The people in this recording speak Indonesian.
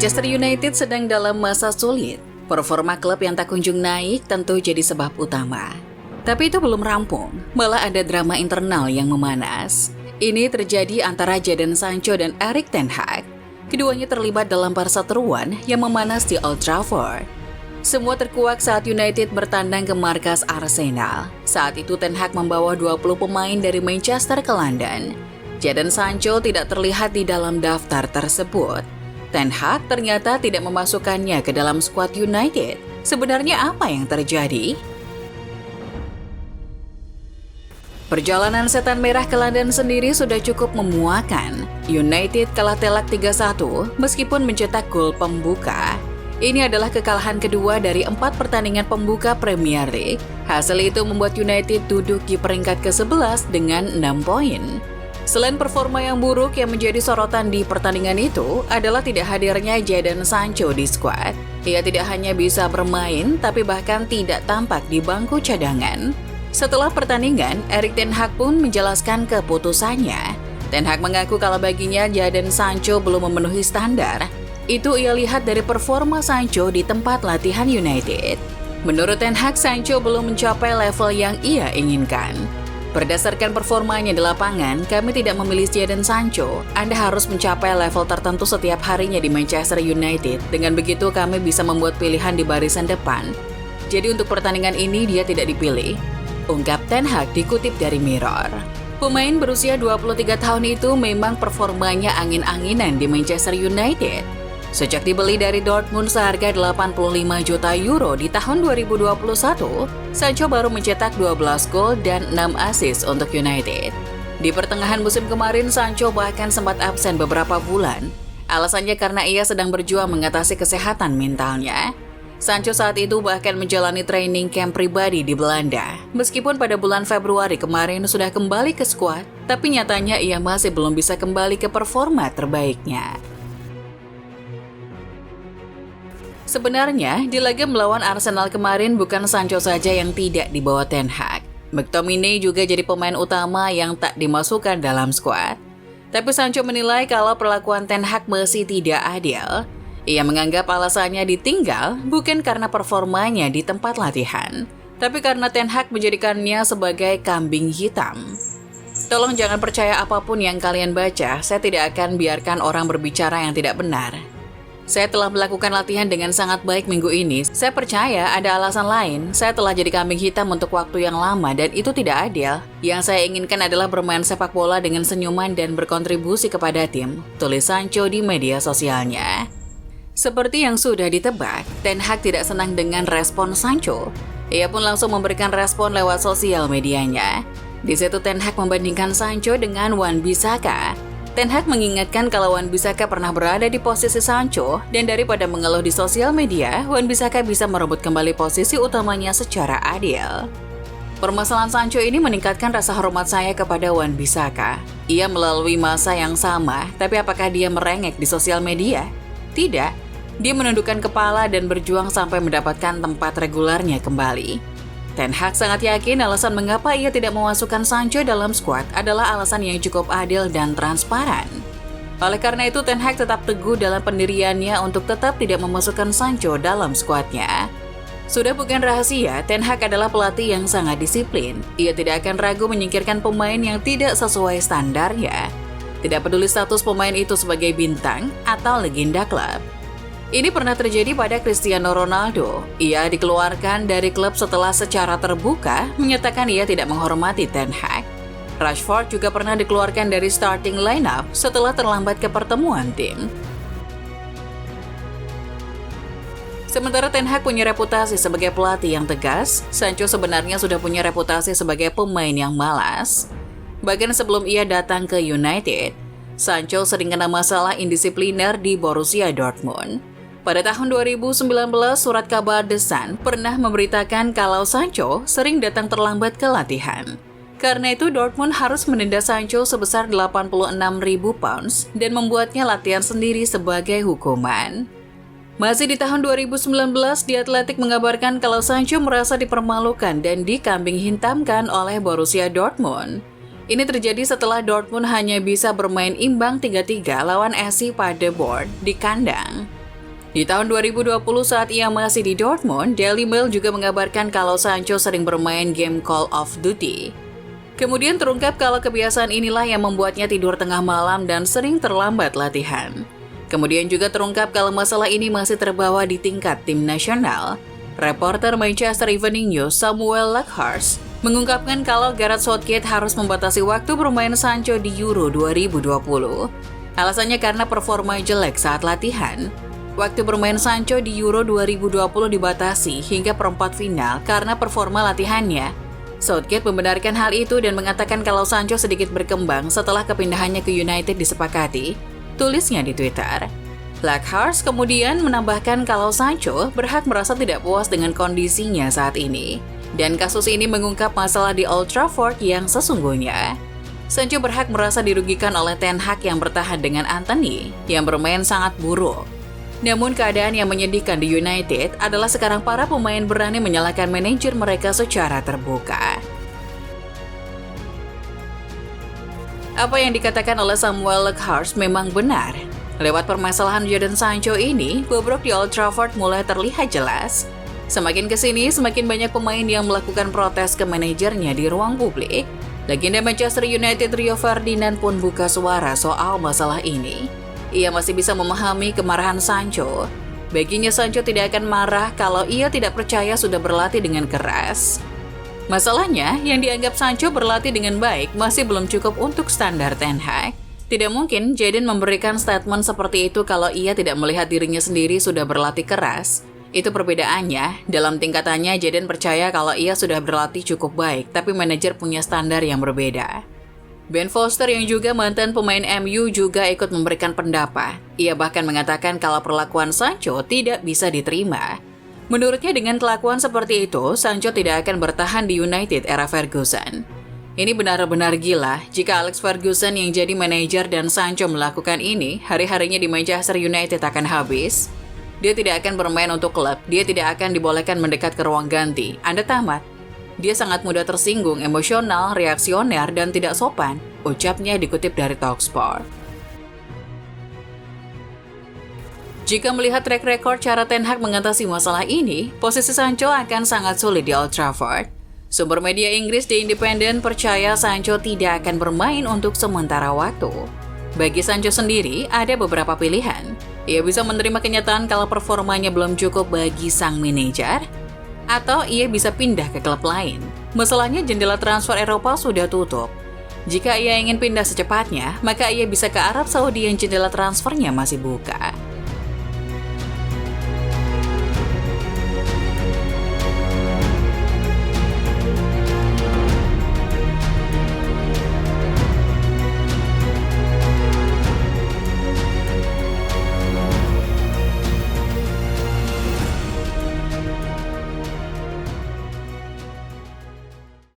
Manchester United sedang dalam masa sulit. Performa klub yang tak kunjung naik tentu jadi sebab utama. Tapi itu belum rampung, malah ada drama internal yang memanas. Ini terjadi antara Jadon Sancho dan Erik ten Hag. Keduanya terlibat dalam perseteruan yang memanas di Old Trafford. Semua terkuak saat United bertandang ke markas Arsenal. Saat itu Ten Hag membawa 20 pemain dari Manchester ke London. Jadon Sancho tidak terlihat di dalam daftar tersebut. Ten Hag ternyata tidak memasukkannya ke dalam skuad United. Sebenarnya apa yang terjadi? Perjalanan setan merah ke London sendiri sudah cukup memuakan. United kalah telak 3-1 meskipun mencetak gol pembuka. Ini adalah kekalahan kedua dari 4 pertandingan pembuka Premier League. Hasil itu membuat United duduk di peringkat ke-11 dengan 6 poin. Selain performa yang buruk yang menjadi sorotan di pertandingan itu adalah tidak hadirnya Jadon Sancho di skuad. Ia tidak hanya bisa bermain, tapi bahkan tidak tampak di bangku cadangan. Setelah pertandingan, Erik ten Hag pun menjelaskan keputusannya. Ten Hag mengaku kalau baginya Jadon Sancho belum memenuhi standar. Itu ia lihat dari performa Sancho di tempat latihan United. Menurut Ten Hag, Sancho belum mencapai level yang ia inginkan. Berdasarkan performanya di lapangan, kami tidak memilih Jadon Sancho. Anda harus mencapai level tertentu setiap harinya di Manchester United. Dengan begitu kami bisa membuat pilihan di barisan depan. Jadi untuk pertandingan ini dia tidak dipilih, ungkap Ten Hag dikutip dari Mirror. Pemain berusia 23 tahun itu memang performanya angin-anginan di Manchester United. Sejak dibeli dari Dortmund seharga 85 juta euro di tahun 2021, Sancho baru mencetak 12 gol dan 6 assist untuk United. Di pertengahan musim kemarin, Sancho bahkan sempat absen beberapa bulan. Alasannya karena ia sedang berjuang mengatasi kesehatan mentalnya. Sancho saat itu bahkan menjalani training camp pribadi di Belanda. Meskipun pada bulan Februari kemarin sudah kembali ke skuad, tapi nyatanya ia masih belum bisa kembali ke performa terbaiknya. Sebenarnya, di laga melawan Arsenal kemarin bukan Sancho saja yang tidak dibawa Ten Hag. McTominay juga jadi pemain utama yang tak dimasukkan dalam skuad. Tapi Sancho menilai kalau perlakuan Ten Hag masih tidak adil. Ia menganggap alasannya ditinggal bukan karena performanya di tempat latihan, tapi karena Ten Hag menjadikannya sebagai kambing hitam. Tolong jangan percaya apapun yang kalian baca, saya tidak akan biarkan orang berbicara yang tidak benar. Saya telah melakukan latihan dengan sangat baik minggu ini. Saya percaya ada alasan lain. Saya telah jadi kambing hitam untuk waktu yang lama dan itu tidak adil. Yang saya inginkan adalah bermain sepak bola dengan senyuman dan berkontribusi kepada tim, tulis Sancho di media sosialnya. Seperti yang sudah ditebak, Ten Hag tidak senang dengan respon Sancho. Ia pun langsung memberikan respon lewat sosial medianya. Di situ Ten Hag membandingkan Sancho dengan Wan-Bissaka. Ten Hag mengingatkan kalau Wan-Bissaka pernah berada di posisi Sancho dan daripada mengeluh di sosial media, Wan-Bissaka bisa merebut kembali posisi utamanya secara adil. Permasalahan Sancho ini meningkatkan rasa hormat saya kepada Wan-Bissaka. Ia melalui masa yang sama, tapi apakah dia merengek di sosial media? Tidak, dia menundukkan kepala dan berjuang sampai mendapatkan tempat regularnya kembali. Ten Hag sangat yakin alasan mengapa ia tidak memasukkan Sancho dalam skuad adalah alasan yang cukup adil dan transparan. Oleh karena itu, Ten Hag tetap teguh dalam pendiriannya untuk tetap tidak memasukkan Sancho dalam skuadnya. Sudah bukan rahasia, Ten Hag adalah pelatih yang sangat disiplin. Ia tidak akan ragu menyingkirkan pemain yang tidak sesuai standarnya. Tidak peduli status pemain itu sebagai bintang atau legenda klub. Ini pernah terjadi pada Cristiano Ronaldo. Ia dikeluarkan dari klub setelah secara terbuka menyatakan ia tidak menghormati Ten Hag. Rashford juga pernah dikeluarkan dari starting lineup setelah terlambat ke pertemuan tim. Sementara Ten Hag punya reputasi sebagai pelatih yang tegas, Sancho sebenarnya sudah punya reputasi sebagai pemain yang malas. Bahkan sebelum ia datang ke United, Sancho sering kena masalah indisipliner di Borussia Dortmund. Pada tahun 2019, surat kabar The Sun pernah memberitakan kalau Sancho sering datang terlambat ke latihan. Karena itu, Dortmund harus menenda Sancho sebesar 86.000 pounds dan membuatnya latihan sendiri sebagai hukuman. Masih di tahun 2019, The Athletic mengabarkan kalau Sancho merasa dipermalukan dan dikambing hitamkan oleh Borussia Dortmund. Ini terjadi setelah Dortmund hanya bisa bermain imbang 3-3 lawan SC Paderborn di kandang. Di tahun 2020 saat ia masih di Dortmund, Daily Mail juga mengabarkan kalau Sancho sering bermain game Call of Duty. Kemudian terungkap kalau kebiasaan inilah yang membuatnya tidur tengah malam dan sering terlambat latihan. Kemudian juga terungkap kalau masalah ini masih terbawa di tingkat tim nasional. Reporter Manchester Evening News Samuel Luckhurst mengungkapkan kalau Gareth Southgate harus membatasi waktu bermain Sancho di Euro 2020. Alasannya karena performa jelek saat latihan. Waktu bermain Sancho di Euro 2020 dibatasi hingga perempat final karena performa latihannya. Southgate membenarkan hal itu dan mengatakan kalau Sancho sedikit berkembang setelah kepindahannya ke United disepakati, tulisnya di Twitter. Luckhurst kemudian menambahkan kalau Sancho berhak merasa tidak puas dengan kondisinya saat ini. Dan kasus ini mengungkap masalah di Old Trafford yang sesungguhnya. Sancho berhak merasa dirugikan oleh Ten Hag yang bertahan dengan Antony, yang bermain sangat buruk. Namun keadaan yang menyedihkan di United adalah sekarang para pemain berani menyalahkan manajer mereka secara terbuka. Apa yang dikatakan oleh Samuel Luckhurst memang benar. Lewat permasalahan Jadon Sancho ini, bobrok di Old Trafford mulai terlihat jelas. Semakin kesini, semakin banyak pemain yang melakukan protes ke manajernya di ruang publik. Legenda Manchester United Rio Ferdinand pun buka suara soal masalah ini. Ia masih bisa memahami kemarahan Sancho. Baginya Sancho tidak akan marah kalau ia tidak percaya sudah berlatih dengan keras. Masalahnya, yang dianggap Sancho berlatih dengan baik masih belum cukup untuk standar Ten Hag. Tidak mungkin Jadon memberikan statement seperti itu kalau ia tidak melihat dirinya sendiri sudah berlatih keras. Itu perbedaannya, dalam tingkatannya Jadon percaya kalau ia sudah berlatih cukup baik, tapi manajer punya standar yang berbeda. Ben Foster yang juga mantan pemain MU juga ikut memberikan pendapat. Ia bahkan mengatakan kalau perlakuan Sancho tidak bisa diterima. Menurutnya dengan kelakuan seperti itu, Sancho tidak akan bertahan di United era Ferguson. Ini benar-benar gila jika Alex Ferguson yang jadi manajer dan Sancho melakukan ini, hari-harinya di Manchester United akan habis. Dia tidak akan bermain untuk klub, dia tidak akan dibolehkan mendekat ke ruang ganti. Anda tamat. Dia sangat mudah tersinggung, emosional, reaksioner, dan tidak sopan, ucapnya dikutip dari Talksport. Jika melihat track record cara Ten Hag mengatasi masalah ini, posisi Sancho akan sangat sulit di Old Trafford. Sumber media Inggris The Independent percaya Sancho tidak akan bermain untuk sementara waktu. Bagi Sancho sendiri, ada beberapa pilihan. Ia bisa menerima kenyataan kalau performanya belum cukup bagi sang manajer, atau ia bisa pindah ke klub lain. Masalahnya jendela transfer Eropa sudah tutup. Jika ia ingin pindah secepatnya, maka ia bisa ke Arab Saudi yang jendela transfernya masih buka.